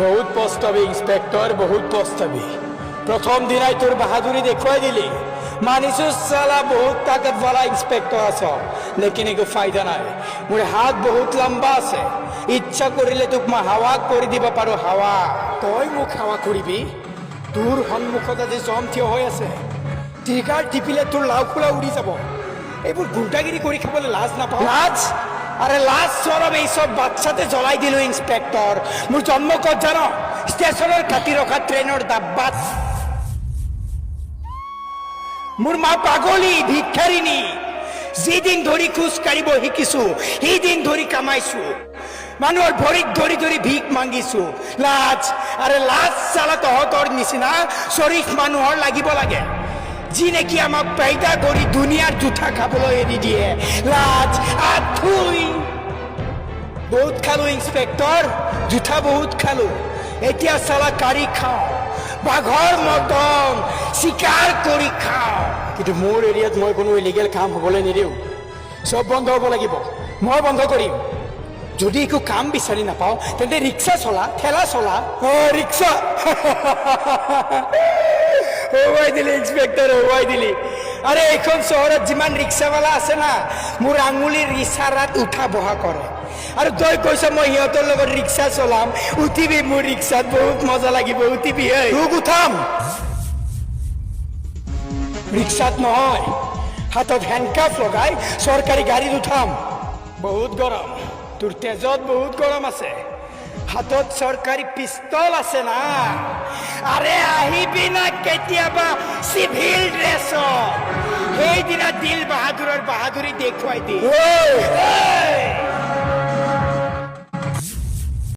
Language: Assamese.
বহুত পস্তাবি ইন্সপেক্টর, বহুত পস্তাবি। প্রথম দিনাই তোর বাহাদুরি দেখুয়াই দিলি। মানিসু সালা বহুত তাকত वाला ইন্সপেক্টর আছো, লেকিন একো ফায়দা নাই। মোর হাত বহুত লম্বা আছে, ইচ্ছা করিলে তোক মই হাওয়া কৰি দিব পাৰো। হাওয়া তই মোক হাওয়া কৰিবি? তোৰ সন্মুখত আজি জম থিয় হৈ আছে, টিকাৰ টিপিলে তোৰ লাও খোলা উৰি যাব। এইবোৰ গুণ্ডাগিৰি কৰি খাবলৈ লাজ নাপাওঁ? লাজ? আরে লাজ সরব এইসব বাচ্চাতে জ্বলাই দিল ইন্সপেক্টর। মোর জন্ম কত জানো? স্টেশনের কাটি রখা ট্রেনের ডাব্বাত। মোর মা পাগলি, ভিক্ষারিনী। যেদিন ধরি খোজ কাঢ়িব শিকিছো, সেইদিন ধৰি কামাইছো। মানুহৰ ভৰিত ধৰি ধৰি ভিক মাগিছো। লাজ? আৰে লাজ চালা তহঁতৰ নিচিনা শৰীফ মানুহৰ লাগিব লাগে, যি নেকি আমাক পেইদা কৰি দুনিয়াৰ জুঠা খাবলৈ এৰি দিয়ে। লাজ আথুই। বহুত খালো ইন্সপেক্টৰ, জুঠা বহুত খালো। এতিয়া চালা কাঢ়ি খাওঁ, বাঘৰ মতন চিকাৰ কৰি খাওঁ। কিন্তু মোৰ এৰিয়াত মই কোনো ইলিগেল কাম হ'বলৈ নিদিওঁ। চব বন্ধ হ'ব লাগিব, মই বন্ধ কৰিম। যদি একো কাম বিচাৰি নাপাওঁ তেন্তে ৰিক্সা চলা, ঠেলা চলা। ৰিক্সা হবাই দিলি ইন্সপেক্টৰ, হবাই দিলি। আৰে এখন চহৰত যিমান ৰিক্সাৱালা আছে না, মোৰ আঙুলিৰ ইচাৰাত উঠা বহা কৰে। আৰু তই কৈছ মই সিহঁতৰ লগত ৰিক্সা চলাম। উঠিবি মোৰ ৰিক্সাত, বহুত মজা লাগিব। উঠিবি? তোক উঠাম। ৰিক্সাত নহয়, হাতত হেণ্ডকাফ লগাই চৰকাৰী গাড়ীত উঠাম। বহুত গৰম, তোৰ তেজত বহুত গৰম আছে। হাতত চৰকাৰী পিস্তল আছে না। আৰে আহিবি না কেতিয়াবা চিভিল ড্ৰেছত? সেইদিনা দিল বাহাদুৰৰ বাহাদুৰি দেখুৱাই দি।